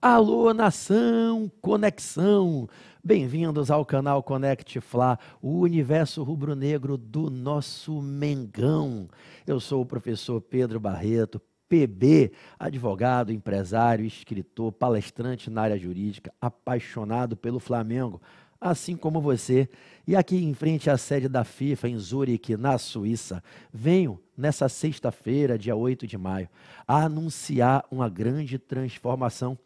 Alô, nação, conexão! Bem-vindos ao canal Conect Fla, o universo rubro-negro do nosso Mengão. Eu sou o professor Pedro Barreto, PB, advogado, empresário, escritor, palestrante na área jurídica, apaixonado pelo Flamengo, assim como você. E aqui em frente à sede da FIFA, em Zurique, na Suíça, venho, nessa sexta-feira, dia 8 de maio, a anunciar uma grande transformação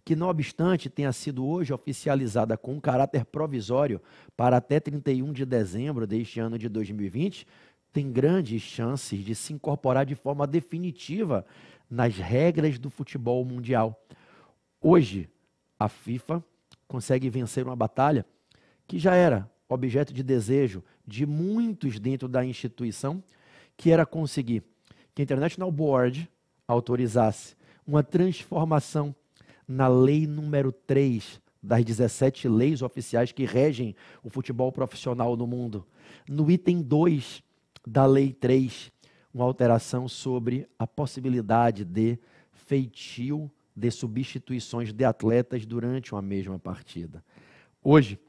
que, não obstante tenha sido hoje oficializada com um caráter provisório para até 31 de dezembro deste ano de 2020, tem grandes chances de se incorporar de forma definitiva nas regras do futebol mundial. Hoje, a FIFA consegue vencer uma batalha que já era objeto de desejo de muitos dentro da instituição, que era conseguir que a International Board autorizasse uma transformação na lei número 3 das 17 leis oficiais que regem o futebol profissional no mundo. No item 2 da lei 3, uma alteração sobre a possibilidade de feitio de substituições de atletas durante uma mesma partida. Hoje,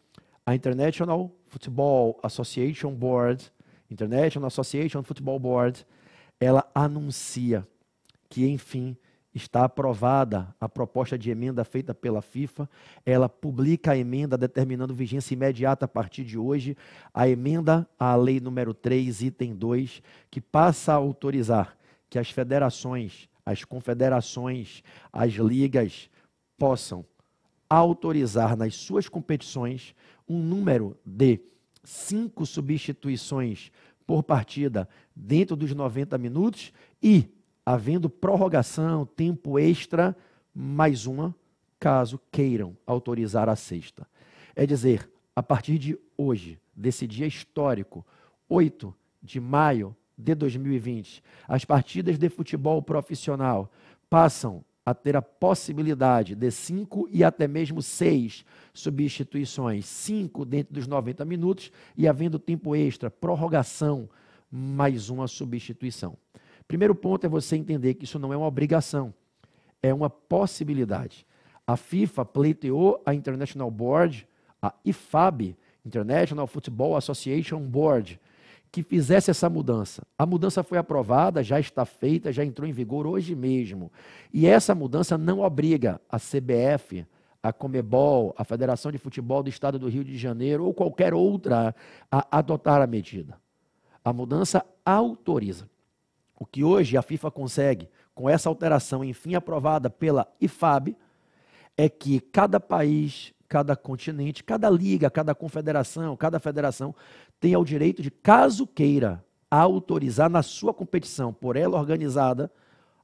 a International Football Association Board, International Association Football Board, ela anuncia que, enfim, está aprovada a proposta de emenda feita pela FIFA, ela publica a emenda determinando vigência imediata a partir de hoje, a emenda à lei número 3, item 2, que passa a autorizar que as federações, as confederações, as ligas possam autorizar nas suas competições um número de 5 substituições por partida dentro dos 90 minutos e havendo prorrogação, tempo extra, mais uma, caso queiram autorizar a sexta. É dizer, a partir de hoje, desse dia histórico, 8 de maio de 2020, as partidas de futebol profissional passam a ter a possibilidade de 5 e até mesmo 6 substituições, 5 dentro dos 90 minutos e havendo tempo extra, prorrogação, mais uma substituição. Primeiro ponto é você entender que isso não é uma obrigação, é uma possibilidade. A FIFA pleiteou a International Board, a IFAB, International Football Association Board, que fizesse essa mudança. A mudança foi aprovada, já está feita, já entrou em vigor hoje mesmo. E essa mudança não obriga a CBF, a Conmebol, a Federação de Futebol do Estado do Rio de Janeiro ou qualquer outra a adotar a medida. A mudança autoriza. O que hoje a FIFA consegue, com essa alteração, enfim, aprovada pela IFAB, é que cada país, cada continente, cada liga, cada confederação, cada federação tenha o direito de, caso queira, autorizar na sua competição, por ela organizada,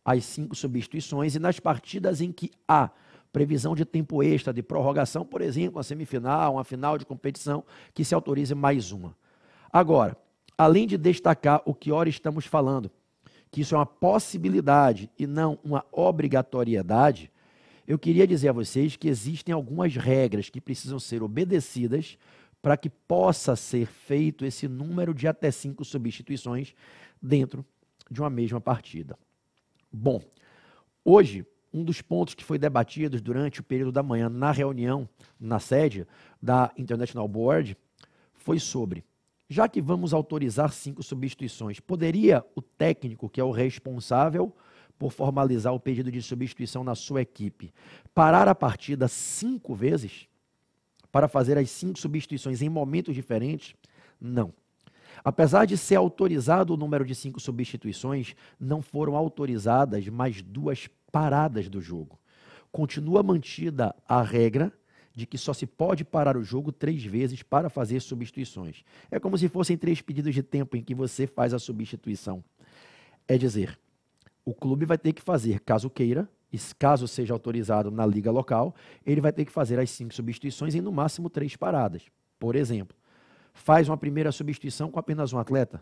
as 5 substituições e nas partidas em que há previsão de tempo extra, de prorrogação, por exemplo, uma semifinal, uma final de competição, que se autorize mais uma. Agora, além de destacar o que ora estamos falando, que isso é uma possibilidade e não uma obrigatoriedade, eu queria dizer a vocês que existem algumas regras que precisam ser obedecidas para que possa ser feito esse número de até 5 substituições dentro de uma mesma partida. Bom, hoje, um dos pontos que foi debatido durante o período da manhã na reunião, na sede da International Board, foi sobre: já que vamos autorizar 5 substituições, poderia o técnico, que é o responsável por formalizar o pedido de substituição na sua equipe, parar a partida 5 vezes para fazer as 5 substituições em momentos diferentes? Não. Apesar de ser autorizado o número de 5 substituições, não foram autorizadas mais 2 paradas do jogo. Continua mantida a regra de que só se pode parar o jogo 3 vezes para fazer substituições. É como se fossem 3 pedidos de tempo em que você faz a substituição. É dizer, o clube vai ter que fazer, caso queira, e caso seja autorizado na liga local, ele vai ter que fazer as 5 substituições em no máximo 3 paradas. Por exemplo, faz uma primeira substituição com apenas um atleta,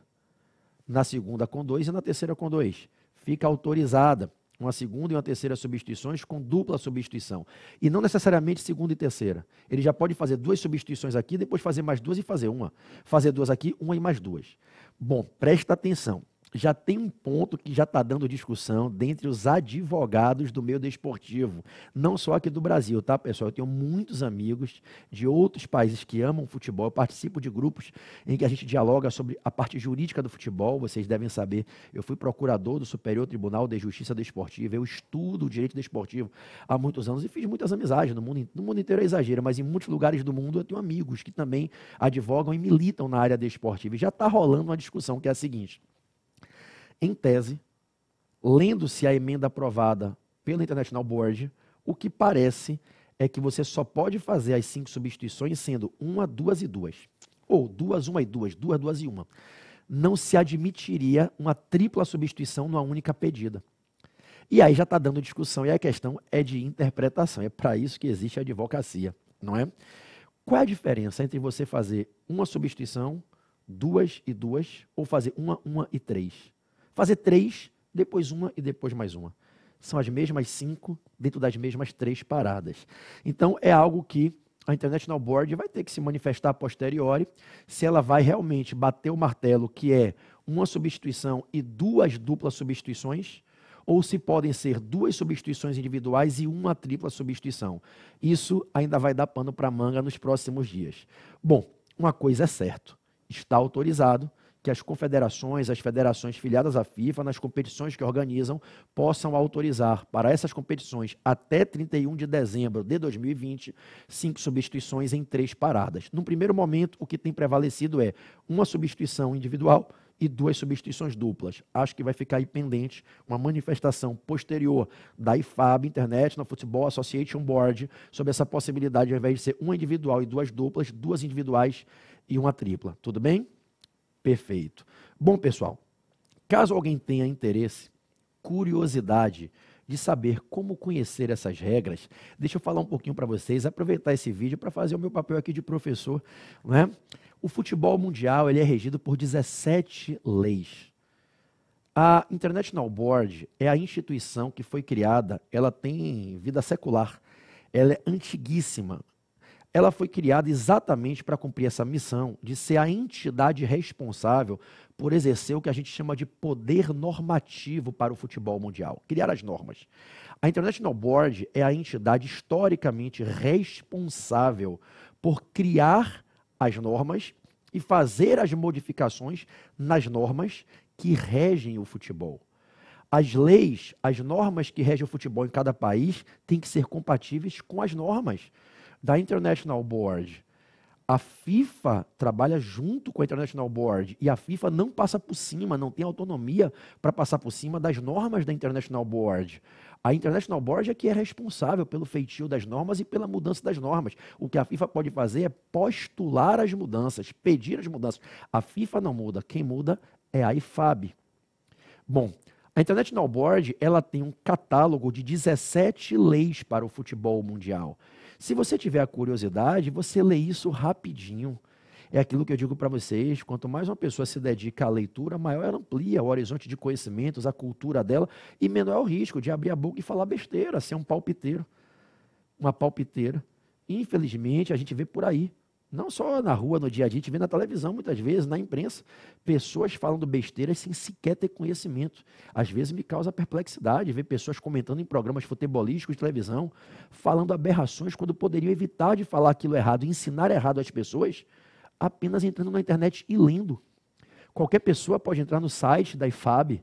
na segunda com 2 e na terceira com 2. Fica autorizada uma segunda e uma terceira substituições com dupla substituição. E não necessariamente segunda e terceira. Ele já pode fazer 2 substituições aqui, depois fazer mais 2 e fazer uma. Fazer 2 aqui, uma e mais 2. Bom, presta atenção. já tem um ponto que já está dando discussão dentre os advogados do meio desportivo, não só aqui do Brasil, tá, pessoal? Eu tenho muitos amigos de outros países que amam futebol, eu participo de grupos em que a gente dialoga sobre a parte jurídica do futebol, vocês devem saber, eu fui procurador do Superior Tribunal de Justiça Desportiva, eu estudo o direito desportivo há muitos anos e fiz muitas amizades, no mundo inteiro é exagero, mas em muitos lugares do mundo eu tenho amigos que também advogam e militam na área desportiva, e já está rolando uma discussão que é a seguinte: em tese, lendo-se a emenda aprovada pela International Board, o que parece é que você só pode fazer as 5 substituições sendo 1, 2 e 2. Ou 2, 1 e 2, 2, 2 e 1. Não se admitiria uma tripla substituição numa única pedida. E aí já está dando discussão, e a questão é de interpretação. É para isso que existe a advocacia, não é? Qual é a diferença entre você fazer uma substituição, 2 e 2, ou fazer 1, 1 e 3? Fazer 3, depois 1 e depois mais 1. São as mesmas 5 dentro das mesmas 3 paradas. Então, é algo que a International Board vai ter que se manifestar a posteriori, se ela vai realmente bater o martelo, que é uma substituição e 2 duplas substituições, ou se podem ser 2 substituições individuais e uma tripla substituição. Isso ainda vai dar pano para manga nos próximos dias. Bom, uma coisa é certa, está autorizado que as confederações, as federações filiadas à FIFA, nas competições que organizam, possam autorizar para essas competições até 31 de dezembro de 2020, 5 substituições em 3 paradas. No primeiro momento, o que tem prevalecido é uma substituição individual e 2 substituições duplas. Acho que vai ficar aí pendente uma manifestação posterior da IFAB, International Football Association Board, sobre essa possibilidade, ao invés de ser uma individual e 2 duplas, 2 individuais e uma tripla. Tudo bem? Perfeito. Bom, pessoal, caso alguém tenha interesse, curiosidade de saber como conhecer essas regras, deixa eu falar um pouquinho para vocês, aproveitar esse vídeo para fazer o meu papel aqui de professor, não é? O futebol mundial ele é regido por 17 leis. A International Board é a instituição que foi criada, ela tem vida secular, ela é antiguíssima. Ela foi criada exatamente para cumprir essa missão de ser a entidade responsável por exercer o que a gente chama de poder normativo para o futebol mundial, criar as normas. A International Board é a entidade historicamente responsável por criar as normas e fazer as modificações nas normas que regem o futebol. As leis, as normas que regem o futebol em cada país têm que ser compatíveis com as normas da International Board. A FIFA trabalha junto com a International Board e a FIFA não passa por cima, não tem autonomia para passar por cima das normas da International Board. A International Board é que é responsável pelo feitio das normas e pela mudança das normas. O que a FIFA pode fazer é postular as mudanças, pedir as mudanças. A FIFA não muda, quem muda é a IFAB. Bom, a International Board ela tem um catálogo de 17 leis para o futebol mundial. Se você tiver a curiosidade, você lê isso rapidinho. É aquilo que eu digo para vocês, quanto mais uma pessoa se dedica à leitura, maior ela amplia o horizonte de conhecimentos, a cultura dela, e menor é o risco de abrir a boca e falar besteira, ser um palpiteiro, uma palpiteira. Infelizmente, a gente vê por aí, não só na rua, no dia a dia, a gente vê na televisão muitas vezes, na imprensa, pessoas falando besteiras sem sequer ter conhecimento. Às vezes me causa perplexidade ver pessoas comentando em programas futebolísticos de televisão, falando aberrações quando poderiam evitar de falar aquilo errado, ensinar errado às pessoas, apenas entrando na internet e lendo. Qualquer pessoa pode entrar no site da IFAB,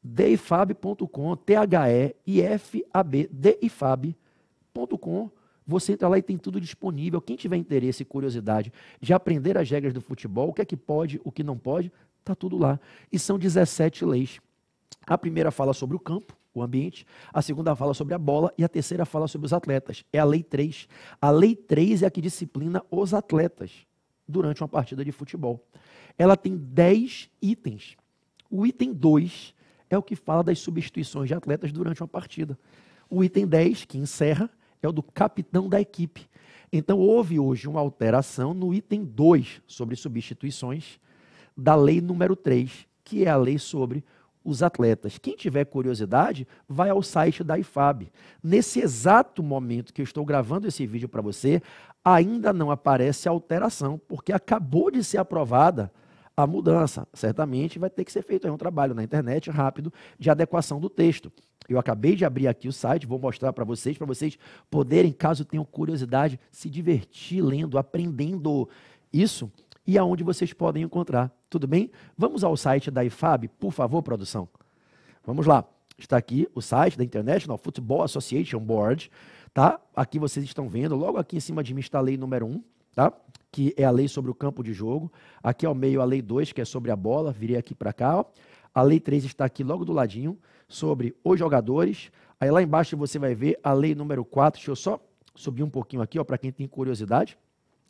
deifab.com, THEIFAB, deifab.com. Você entra lá e tem tudo disponível. Quem tiver interesse e curiosidade de aprender as regras do futebol, o que é que pode, o que não pode, está tudo lá. E são 17 leis. A primeira fala sobre o campo, o ambiente, a segunda fala sobre a bola e a terceira fala sobre os atletas. É a Lei 3. A Lei 3 é a que disciplina os atletas durante uma partida de futebol. Ela tem 10 itens. O item 2 é o que fala das substituições de atletas durante uma partida. O item 10, que encerra, é o do capitão da equipe. Então, houve hoje uma alteração no item 2 sobre substituições da lei número 3, que é a lei sobre os atletas. Quem tiver curiosidade, vai ao site da IFAB. Nesse exato momento que eu estou gravando esse vídeo para você, ainda não aparece alteração, porque acabou de ser aprovada a mudança. Certamente vai ter que ser feito aí um trabalho na internet rápido de adequação do texto. Eu acabei de abrir aqui o site, vou mostrar para vocês poderem, caso tenham curiosidade, se divertir lendo, aprendendo isso e aonde vocês podem encontrar. Tudo bem? Vamos ao site da IFAB, por favor, produção. Vamos lá. Está aqui o site da International Football Association Board, tá? Aqui vocês estão vendo, logo aqui em cima de mim está a lei número 1, tá? Que é a lei sobre o campo de jogo. Aqui ao meio a lei 2, que é sobre a bola, virei aqui para cá, ó. A lei 3 está aqui logo do ladinho, sobre os jogadores. Aí lá embaixo você vai ver a lei número 4, deixa eu só subir um pouquinho aqui, ó, para quem tem curiosidade,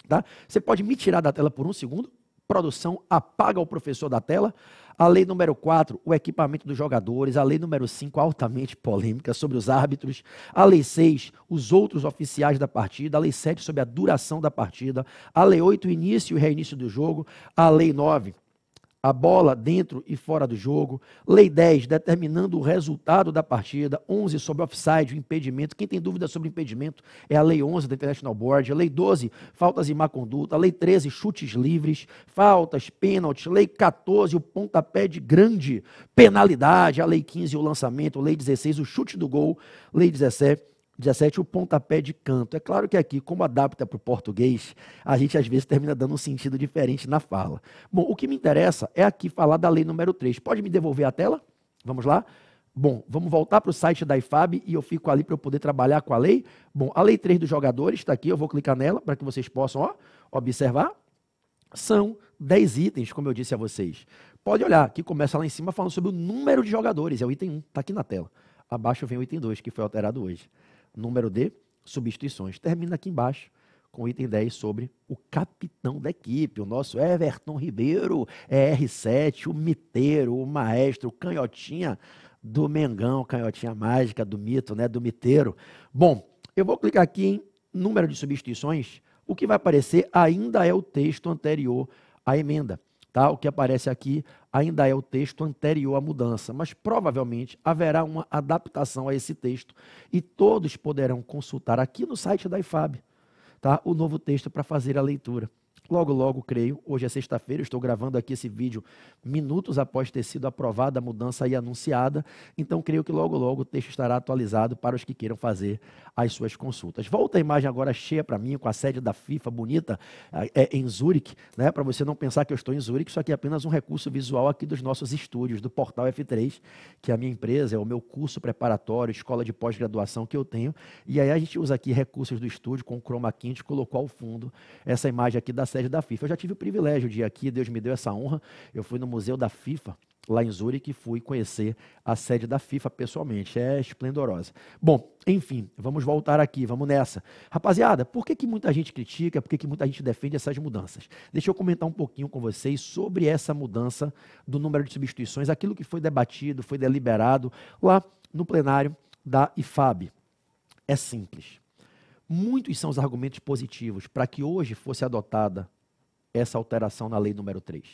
tá? Você pode me tirar da tela por um segundo? Produção, apaga o professor da tela. A lei número 4, o equipamento dos jogadores. A lei número 5, altamente polêmica, sobre os árbitros. A lei 6, os outros oficiais da partida. A lei 7, sobre a duração da partida. A lei 8, o início e reinício do jogo. A lei 9, a bola dentro e fora do jogo. Lei 10, determinando o resultado da partida. 11, sobre offside, o impedimento. Quem tem dúvida sobre impedimento é a Lei 11 da International Board. A Lei 12, faltas e má conduta. A Lei 13, chutes livres, faltas, pênaltis. Lei 14, o pontapé de grande penalidade. A Lei 15, o lançamento. Lei 16, o chute do gol. Lei 17, o pontapé de canto. É claro que aqui, como adapta para o português, a gente às vezes termina dando um sentido diferente na fala. Bom, o que me interessa é aqui falar da lei número 3. Pode me devolver a tela? Vamos lá? Bom, vamos voltar para o site da IFAB e eu fico ali para eu poder trabalhar com a lei. Bom, a lei 3 dos jogadores está aqui, eu vou clicar nela para que vocês possam observar. São 10 itens, como eu disse a vocês. Pode olhar, aqui começa lá em cima falando sobre o número de jogadores, é o item 1, está aqui na tela. Abaixo vem o item 2, que foi alterado hoje. Número de substituições. Termina aqui embaixo com o item 10 sobre o capitão da equipe, o nosso Everton Ribeiro, R7, o miteiro, o maestro, o canhotinha do Mengão, canhotinha mágica do mito, né, do miteiro. Bom, eu vou clicar aqui em número de substituições. O que vai aparecer ainda é o texto anterior à emenda. Tá? O que aparece aqui ainda é o texto anterior à mudança, mas provavelmente haverá uma adaptação a esse texto e todos poderão consultar aqui no site da IFAB, tá? O novo texto para fazer a leitura. Logo, logo, creio, hoje é sexta-feira, eu estou gravando aqui esse vídeo minutos após ter sido aprovada a mudança e anunciada, então creio que logo, logo o texto estará atualizado para os que queiram fazer as suas consultas. Volta a imagem agora cheia para mim, com a sede da FIFA bonita em Zurique, né? Para você não pensar que eu estou em Zurique, isso aqui é apenas um recurso visual aqui dos nossos estúdios, do Portal F3, que é a minha empresa, é o meu curso preparatório, escola de pós-graduação que eu tenho, e aí a gente usa aqui recursos do estúdio com o chroma key, a gente colocou ao fundo essa imagem aqui da sede da FIFA. Eu já tive o privilégio de ir aqui, Deus me deu essa honra, eu fui no Museu da FIFA, lá em Zurique, e fui conhecer a sede da FIFA pessoalmente, é esplendorosa. Bom, enfim, vamos voltar aqui, vamos nessa. Rapaziada, por que muita gente critica, por que muita gente defende essas mudanças? Deixa eu comentar um pouquinho com vocês sobre essa mudança do número de substituições, aquilo que foi debatido, foi deliberado lá no plenário da IFAB. É simples. Muitos são os argumentos positivos para que hoje fosse adotada essa alteração na lei número 3.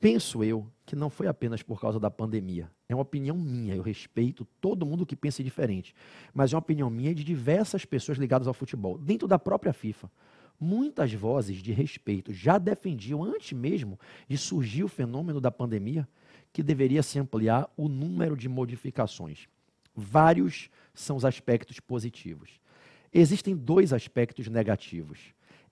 Penso eu que não foi apenas por causa da pandemia. É uma opinião minha, eu respeito todo mundo que pense diferente. Mas é uma opinião minha e de diversas pessoas ligadas ao futebol, dentro da própria FIFA. Muitas vozes de respeito já defendiam, antes mesmo de surgir o fenômeno da pandemia, que deveria se ampliar o número de modificações. Vários são os aspectos positivos. Existem dois aspectos negativos.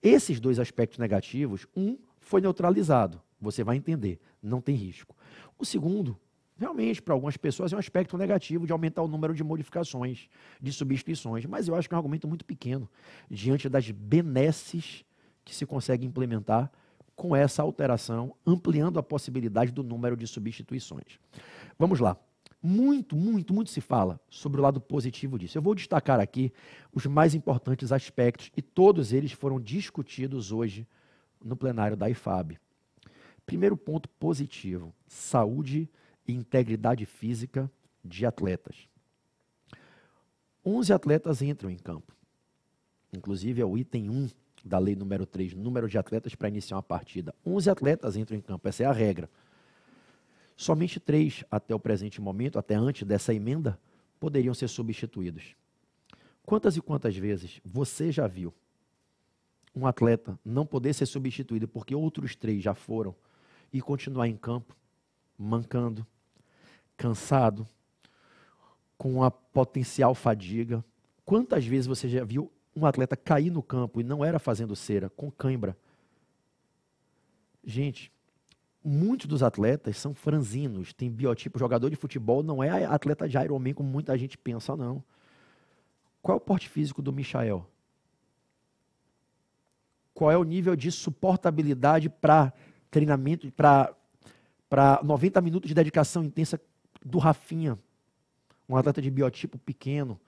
Esses dois aspectos negativos, um foi neutralizado, você vai entender, não tem risco. O segundo, realmente, para algumas pessoas, é um aspecto negativo de aumentar o número de modificações, de substituições, mas eu acho que é um argumento muito pequeno, diante das benesses que se consegue implementar com essa alteração, ampliando a possibilidade do número de substituições. Vamos lá. Muito se fala sobre o lado positivo disso. Eu vou destacar aqui os mais importantes aspectos e todos eles foram discutidos hoje no plenário da IFAB. Primeiro ponto positivo, saúde e integridade física de atletas. 11 atletas entram em campo. Inclusive é o item 1 da lei número 3, número de atletas para iniciar uma partida. 11 atletas entram em campo, essa é a regra. Somente 3, até o presente momento, até antes dessa emenda, poderiam ser substituídos. Quantas e quantas vezes você já viu um atleta não poder ser substituído porque outros 3 já foram e continuar em campo, mancando, cansado, com uma potencial fadiga. Quantas vezes você já viu um atleta cair no campo e não era fazendo cera, com cãibra? Gente, muitos dos atletas são franzinos, tem biotipo. Jogador de futebol não é atleta de Ironman como muita gente pensa, não. Qual é o porte físico do Michael? Qual é o nível de suportabilidade para treinamento, para 90 minutos de dedicação intensa do Rafinha? Um atleta de biotipo pequeno.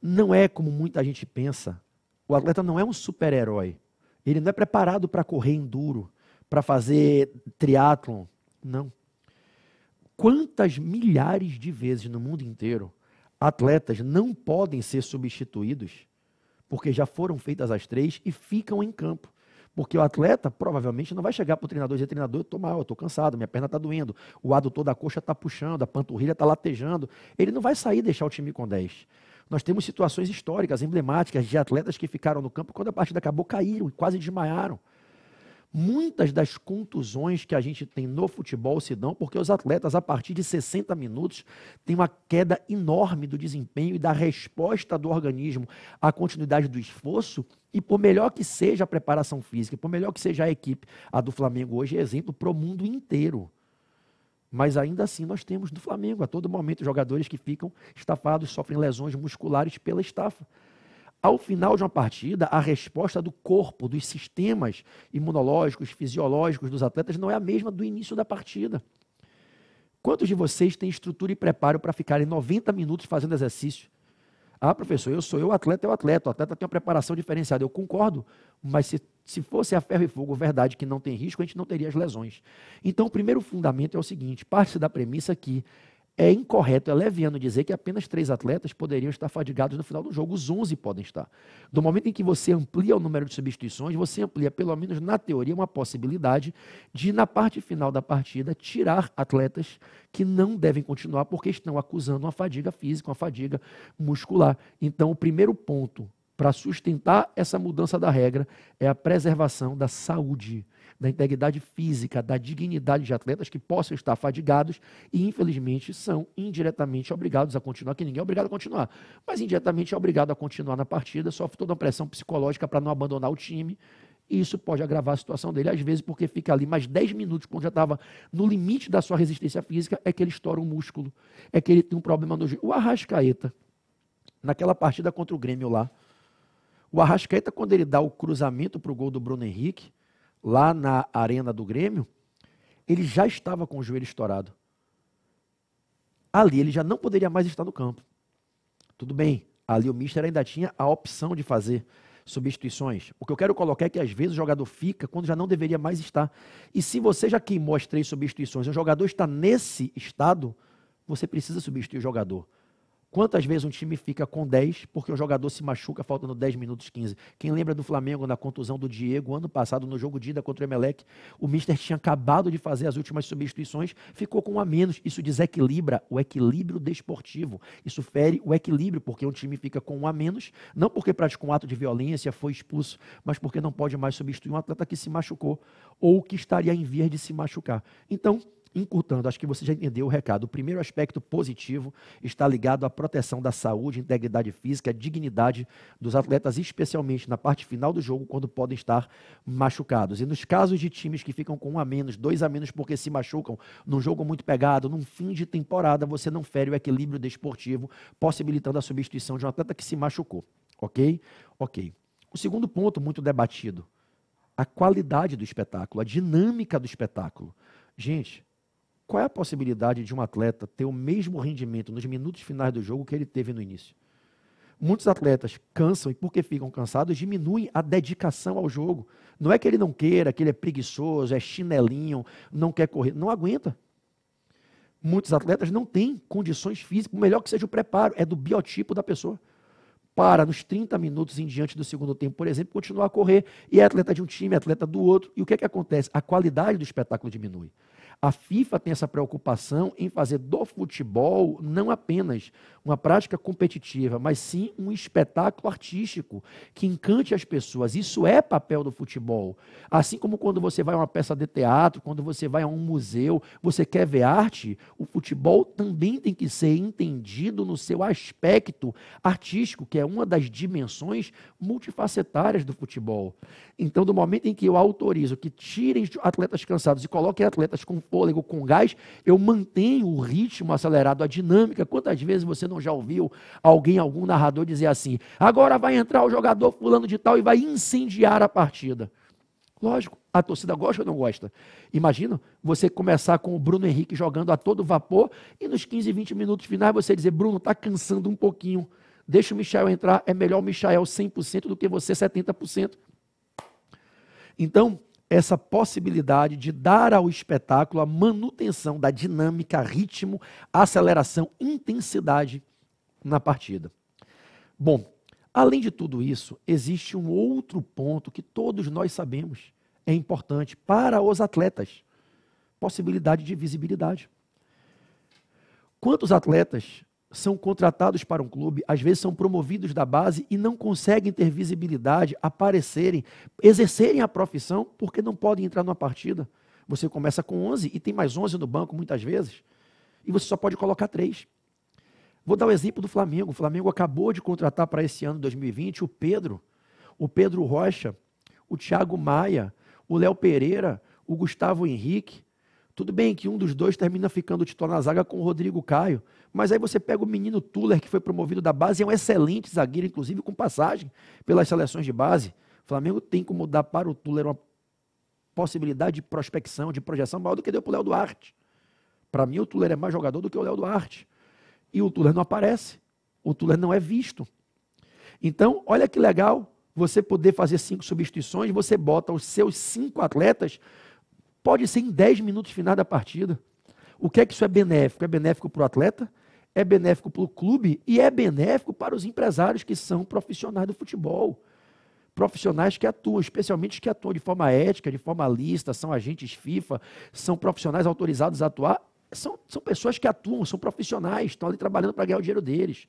Não é como muita gente pensa. O atleta não é um super-herói. Ele não é preparado para correr enduro, para fazer triatlon. Não. Quantas milhares de vezes no mundo inteiro atletas não podem ser substituídos porque já foram feitas as 3 e ficam em campo? Porque o atleta provavelmente não vai chegar para o treinador e dizer: treinador, eu estou mal, eu estou cansado, minha perna está doendo, o adutor da coxa está puxando, a panturrilha está latejando. Ele não vai sair e deixar o time com 10. Nós temos situações históricas, emblemáticas, de atletas que ficaram no campo, quando a partida acabou, caíram e quase desmaiaram. Muitas das contusões que a gente tem no futebol se dão porque os atletas, a partir de 60 minutos, têm uma queda enorme do desempenho e da resposta do organismo à continuidade do esforço. E por melhor que seja a preparação física, por melhor que seja a equipe, a do Flamengo hoje é exemplo para o mundo inteiro. Mas ainda assim nós temos no Flamengo, a todo momento, jogadores que ficam estafados, sofrem lesões musculares pela estafa. Ao final de uma partida, a resposta do corpo, dos sistemas imunológicos, fisiológicos dos atletas não é a mesma do início da partida. Quantos de vocês têm estrutura e preparo para ficarem 90 minutos fazendo exercício? Ah, professor, o atleta é o atleta tem uma preparação diferenciada. Eu concordo, mas se fosse a ferro e fogo verdade que não tem risco, a gente não teria as lesões. Então, o primeiro fundamento é o seguinte: parte-se da premissa que é incorreto, é leviano dizer que apenas 3 atletas poderiam estar fadigados no final do jogo. Os 11 podem estar. Do momento em que você amplia o número de substituições, você amplia, pelo menos na teoria, uma possibilidade de, na parte final da partida, tirar atletas que não devem continuar porque estão acusando uma fadiga física, uma fadiga muscular. Então, o primeiro ponto para sustentar essa mudança da regra é a preservação da saúde, da integridade física, da dignidade de atletas que possam estar fadigados e, infelizmente, são indiretamente obrigados a continuar, que ninguém é obrigado a continuar, mas indiretamente é obrigado a continuar na partida, sofre toda uma pressão psicológica para não abandonar o time, e isso pode agravar a situação dele, às vezes porque fica ali mais 10 minutos, quando já estava no limite da sua resistência física, é que ele estoura um músculo, é que ele tem um problema no joelho. O Arrascaeta, naquela partida contra o Grêmio lá, o Arrascaeta, quando ele dá o cruzamento para o gol do Bruno Henrique, lá na arena do Grêmio, ele já estava com o joelho estourado. Ali ele já não poderia mais estar no campo. Tudo bem, ali o mister ainda tinha a opção de fazer substituições. O que eu quero colocar é que às vezes o jogador fica quando já não deveria mais estar. E se você já queimou as 3 substituições, o jogador está nesse estado, você precisa substituir o jogador. Quantas vezes um time fica com 10 porque o jogador se machuca faltando 10 minutos, 15? Quem lembra do Flamengo na contusão do Diego, ano passado, no jogo de ida contra o Emelec, o mister tinha acabado de fazer as últimas substituições, ficou com 1 a menos. Isso desequilibra o equilíbrio desportivo. Isso fere o equilíbrio, porque um time fica com 1 a menos, não porque praticou um ato de violência, foi expulso, mas porque não pode mais substituir um atleta que se machucou ou que estaria em vias de se machucar. Então, encurtando, acho que você já entendeu o recado. O primeiro aspecto positivo está ligado à proteção da saúde, integridade física, dignidade dos atletas, especialmente na parte final do jogo, quando podem estar machucados. E nos casos de times que ficam com 1 a menos, 2 a menos porque se machucam, num jogo muito pegado, num fim de temporada, você não fere o equilíbrio desportivo, possibilitando a substituição de um atleta que se machucou. Ok? Ok. O segundo ponto, muito debatido, a qualidade do espetáculo, a dinâmica do espetáculo. Gente, qual é a possibilidade de um atleta ter o mesmo rendimento nos minutos finais do jogo que ele teve no início? Muitos atletas cansam e, porque ficam cansados, diminuem a dedicação ao jogo. Não é que ele não queira, que ele é preguiçoso, é chinelinho, não quer correr. Não aguenta. Muitos atletas não têm condições físicas, o melhor que seja o preparo, é do biotipo da pessoa. Para, nos 30 minutos em diante do segundo tempo, por exemplo, continuar a correr, e é atleta de um time, é atleta do outro. E o que é que acontece? A qualidade do espetáculo diminui. A FIFA tem essa preocupação em fazer do futebol não apenas uma prática competitiva, mas sim um espetáculo artístico que encante as pessoas. Isso é papel do futebol. Assim como quando você vai a uma peça de teatro, quando você vai a um museu, você quer ver arte, o futebol também tem que ser entendido no seu aspecto artístico, que é uma das dimensões multifacetárias do futebol. Então, do momento em que eu autorizo que tirem atletas cansados e coloquem atletas com fôlego, com gás, eu mantenho o ritmo acelerado, a dinâmica. Quantas vezes você não já ouviu algum narrador dizer assim, agora vai entrar o jogador fulano de tal e vai incendiar a partida? Lógico, a torcida gosta ou não gosta? Imagina você começar com o Bruno Henrique jogando a todo vapor e nos 15, 20 minutos finais você dizer, Bruno, está cansando um pouquinho, deixa o Michael entrar, é melhor o Michael 100% do que você 70%. Então, essa possibilidade de dar ao espetáculo a manutenção da dinâmica, ritmo, aceleração, intensidade na partida. Bom, além de tudo isso, existe um outro ponto que todos nós sabemos é importante para os atletas: possibilidade de visibilidade. Quantos atletas são contratados para um clube, às vezes são promovidos da base e não conseguem ter visibilidade, aparecerem, exercerem a profissão porque não podem entrar numa partida? Você começa com 11 e tem mais 11 no banco muitas vezes e você só pode colocar 3. Vou dar o exemplo do Flamengo. O Flamengo acabou de contratar para esse ano 2020 o Pedro Rocha, o Thiago Maia, o Léo Pereira, o Gustavo Henrique. Tudo bem que um dos dois termina ficando titular na zaga com o Rodrigo Caio, mas aí você pega o menino Tuller, que foi promovido da base, é um excelente zagueiro, inclusive com passagem pelas seleções de base. O Flamengo tem como dar para o Tuller uma possibilidade de prospecção, de projeção maior do que deu para o Léo Duarte. Para mim, o Tuller é mais jogador do que o Léo Duarte. E o Tuller não aparece, o Tuller não é visto. Então, olha que legal você poder fazer 5 substituições, você bota os seus 5 atletas, pode ser em 10 minutos finais da partida. O que é que isso é benéfico? É benéfico para o atleta, é benéfico para o clube e é benéfico para os empresários que são profissionais do futebol. Profissionais que atuam, especialmente que atuam de forma ética, de forma lícita, são agentes FIFA, são profissionais autorizados a atuar. São pessoas que atuam, são profissionais, estão ali trabalhando para ganhar o dinheiro deles.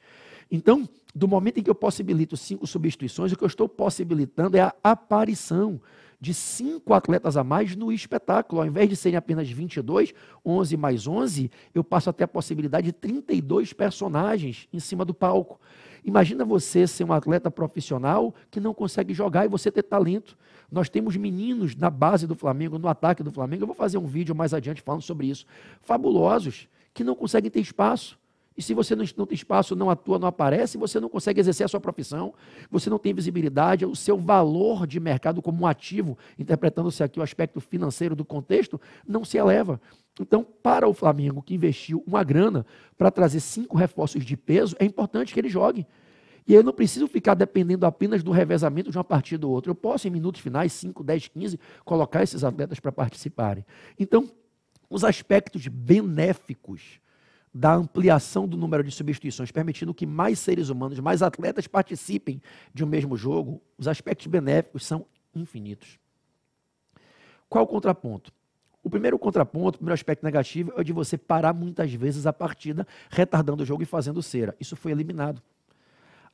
Então, do momento em que eu possibilito 5 substituições, o que eu estou possibilitando é a aparição de 5 atletas a mais no espetáculo. Ao invés de serem apenas 22, 11 mais 11, eu passo a ter a possibilidade de 32 personagens em cima do palco. Imagina você ser um atleta profissional que não consegue jogar e você ter talento. Nós temos meninos na base do Flamengo, no ataque do Flamengo, eu vou fazer um vídeo mais adiante falando sobre isso, fabulosos, que não conseguem ter espaço. E se você não tem espaço, não atua, não aparece, você não consegue exercer a sua profissão, você não tem visibilidade, o seu valor de mercado como um ativo, interpretando-se aqui o aspecto financeiro do contexto, não se eleva. Então, para o Flamengo, que investiu uma grana para trazer 5 reforços de peso, é importante que ele jogue. E eu não preciso ficar dependendo apenas do revezamento de uma partida ou outra. Eu posso, em minutos finais, 5, 10, 15, colocar esses atletas para participarem. Então, os aspectos benéficos da ampliação do número de substituições, permitindo que mais seres humanos, mais atletas participem de um mesmo jogo, os aspectos benéficos são infinitos. Qual o contraponto? O primeiro contraponto, o primeiro aspecto negativo é o de você parar muitas vezes a partida, retardando o jogo e fazendo cera. Isso foi eliminado.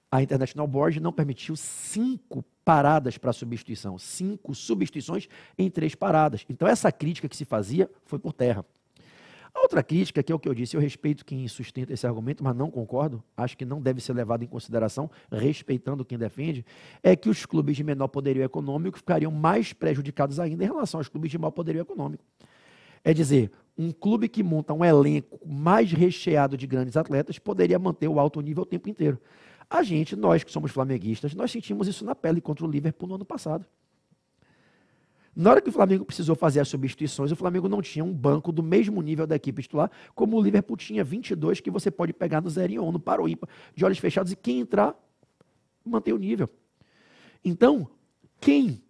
A International Board não permitiu 5 paradas para substituição, 5 substituições em 3 paradas. Então essa crítica que se fazia foi por terra. A outra crítica, que é o que eu disse, eu respeito quem sustenta esse argumento, mas não concordo, acho que não deve ser levado em consideração, respeitando quem defende, é que os clubes de menor poderio econômico ficariam mais prejudicados ainda em relação aos clubes de maior poderio econômico. É dizer, um clube que monta um elenco mais recheado de grandes atletas poderia manter o alto nível o tempo inteiro. Nós que somos flamenguistas, nós sentimos isso na pele contra o Liverpool no ano passado. Na hora que o Flamengo precisou fazer as substituições, o Flamengo não tinha um banco do mesmo nível da equipe titular, como o Liverpool tinha 22 que você pode pegar no 0 e 1, no par ou ímpar, de olhos fechados, e quem entrar, mantém o nível. Então, quem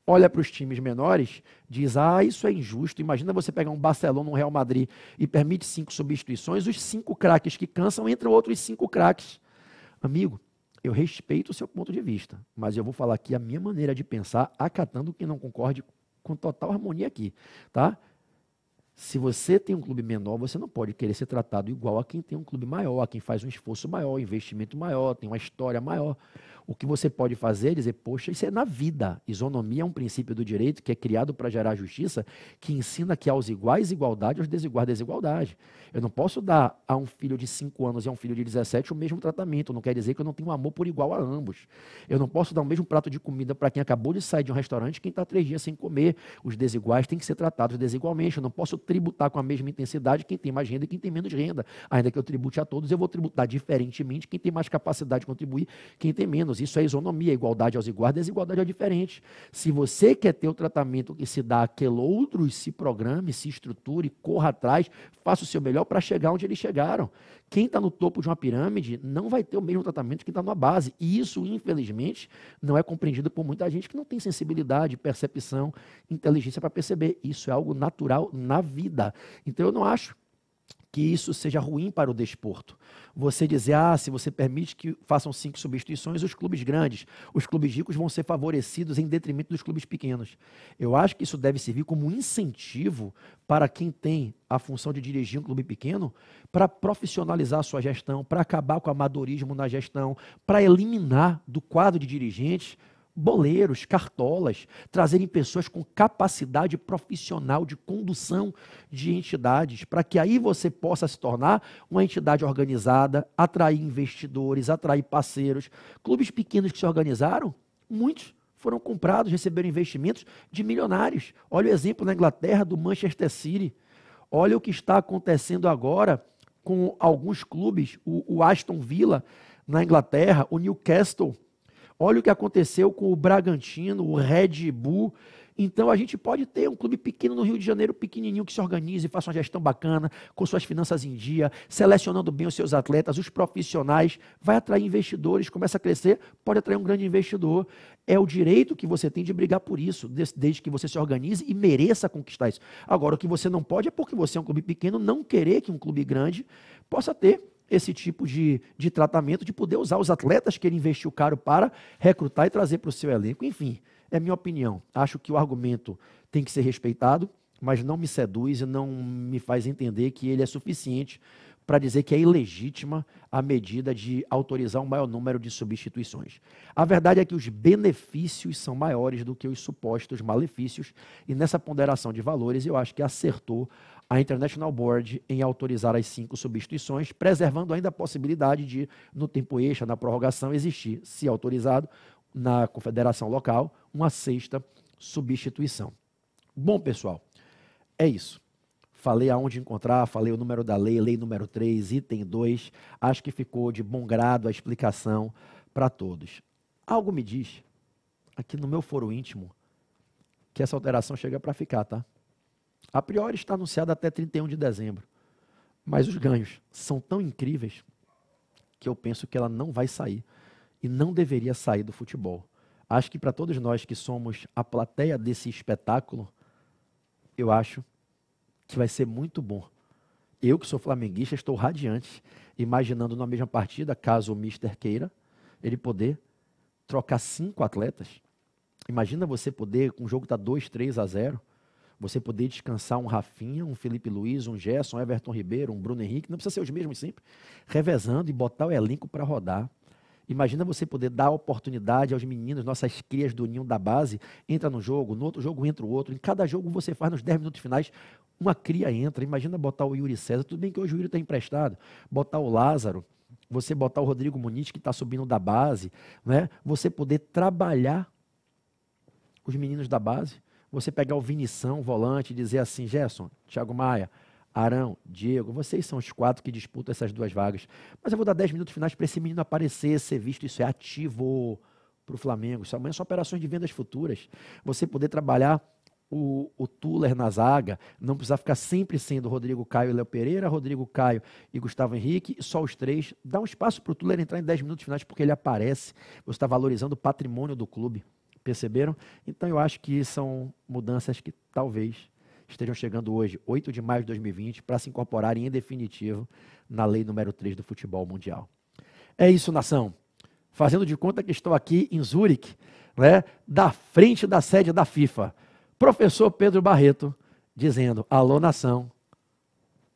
olha para os times menores, diz, isso é injusto, imagina você pegar um Barcelona, um Real Madrid, e permite 5 substituições, os 5 craques que cansam, entram outros 5 craques. Amigo, eu respeito o seu ponto de vista, mas eu vou falar aqui a minha maneira de pensar, acatando quem não concorde com total harmonia aqui, tá? Se você tem um clube menor, você não pode querer ser tratado igual a quem tem um clube maior, a quem faz um esforço maior, investimento maior, tem uma história maior. O que você pode fazer é dizer, poxa, isso é na vida. Isonomia é um princípio do direito que é criado para gerar justiça, que ensina que aos iguais igualdade, aos desiguais desigualdade. Eu não posso dar a um filho de 5 anos e a um filho de 17 o mesmo tratamento. Não quer dizer que eu não tenho amor por igual a ambos. Eu não posso dar o mesmo prato de comida para quem acabou de sair de um restaurante e quem está 3 dias sem comer. Os desiguais têm que ser tratados desigualmente. Eu não posso tributar com a mesma intensidade quem tem mais renda e quem tem menos renda. Ainda que eu tribute a todos, eu vou tributar diferentemente quem tem mais capacidade de contribuir, quem tem menos. Isso é isonomia, igualdade aos iguais, desigualdade ao diferente. Se você quer ter o tratamento que se dá àquele outro, se programe, se estruture, corra atrás, faça o seu melhor para chegar onde eles chegaram. Quem está no topo de uma pirâmide não vai ter o mesmo tratamento que quem está na base. E isso, infelizmente, não é compreendido por muita gente que não tem sensibilidade, percepção, inteligência para perceber. Isso é algo natural na vida. Então, eu não acho que isso seja ruim para o desporto. Você dizer, se você permite que façam 5 substituições, os clubes grandes, os clubes ricos vão ser favorecidos em detrimento dos clubes pequenos. Eu acho que isso deve servir como um incentivo para quem tem a função de dirigir um clube pequeno, para profissionalizar a sua gestão, para acabar com o amadorismo na gestão, para eliminar do quadro de dirigentes boleiros, cartolas, trazerem pessoas com capacidade profissional de condução de entidades, para que aí você possa se tornar uma entidade organizada, atrair investidores, atrair parceiros. Clubes pequenos que se organizaram, muitos foram comprados, receberam investimentos de milionários. Olha o exemplo na Inglaterra do Manchester City. Olha o que está acontecendo agora com alguns clubes, o Aston Villa na Inglaterra, o Newcastle. Olha o que aconteceu com o Bragantino, o Red Bull. Então, a gente pode ter um clube pequeno no Rio de Janeiro, pequenininho, que se organize, faça uma gestão bacana, com suas finanças em dia, selecionando bem os seus atletas, os profissionais, vai atrair investidores, começa a crescer, pode atrair um grande investidor. É o direito que você tem de brigar por isso, desde que você se organize e mereça conquistar isso. Agora, o que você não pode é porque você é um clube pequeno, não querer que um clube grande possa ter esse tipo de tratamento, de poder usar os atletas que ele investiu caro para recrutar e trazer para o seu elenco. Enfim, é minha opinião. Acho que o argumento tem que ser respeitado, mas não me seduz e não me faz entender que ele é suficiente para dizer que é ilegítima a medida de autorizar um maior número de substituições. A verdade é que os benefícios são maiores do que os supostos malefícios, e nessa ponderação de valores eu acho que acertou a International Board em autorizar as 5 substituições, preservando ainda a possibilidade de, no tempo extra, na prorrogação, existir, se autorizado, na confederação local, uma 6ª substituição. Bom, pessoal, é isso. Falei aonde encontrar, falei o número da lei, lei número 3, item 2. Acho que ficou de bom grado a explicação para todos. Algo me diz, aqui no meu foro íntimo, que essa alteração chega para ficar, tá? A priori está anunciada até 31 de dezembro, mas os ganhos são tão incríveis que eu penso que ela não vai sair e não deveria sair do futebol. Acho que para todos nós que somos a plateia desse espetáculo, eu acho que vai ser muito bom. Eu que sou flamenguista estou radiante, imaginando na mesma partida, caso o Mister queira, ele poder trocar 5 atletas. Imagina você poder, com o jogo está 2-3-0, você poder descansar um Rafinha, um Felipe Luiz, um Gerson, um Everton Ribeiro, um Bruno Henrique, não precisa ser os mesmos sempre, revezando e botar o elenco para rodar. Imagina você poder dar oportunidade aos meninos, nossas crias do ninho da base, entra no jogo, no outro jogo entra o outro, em cada jogo você faz nos 10 minutos finais, uma cria entra. Imagina botar o Yuri César, tudo bem que hoje o Yuri está emprestado, botar o Lázaro, você botar o Rodrigo Muniz, que está subindo da base, né? Você poder trabalhar os meninos da base, você pegar o Vinição, volante, e dizer assim, Gerson, Thiago Maia, Arão, Diego, vocês são os 4 que disputam essas 2 vagas. Mas eu vou dar 10 minutos finais para esse menino aparecer, ser visto. Isso é ativo para o Flamengo. Isso amanhã são operações de vendas futuras. Você poder trabalhar o Tuller na zaga, não precisar ficar sempre sendo Rodrigo Caio e Léo Pereira, Rodrigo Caio e Gustavo Henrique, só os 3. Dá um espaço para o Tuller entrar em 10 minutos finais porque ele aparece. Você está valorizando o patrimônio do clube. Perceberam? Então eu acho que são mudanças que talvez estejam chegando hoje, 8 de maio de 2020, para se incorporarem em definitivo na lei número 3 do futebol mundial. É isso, nação. Fazendo de conta que estou aqui em Zurique, né, da frente da sede da FIFA. Professor Pedro Barreto, dizendo: alô, nação,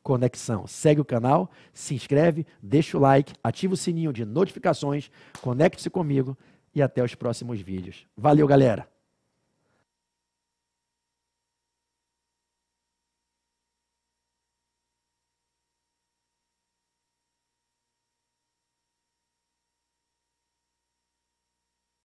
conexão. Segue o canal, se inscreve, deixa o like, ativa o sininho de notificações, conecte-se comigo e até os próximos vídeos. Valeu, galera!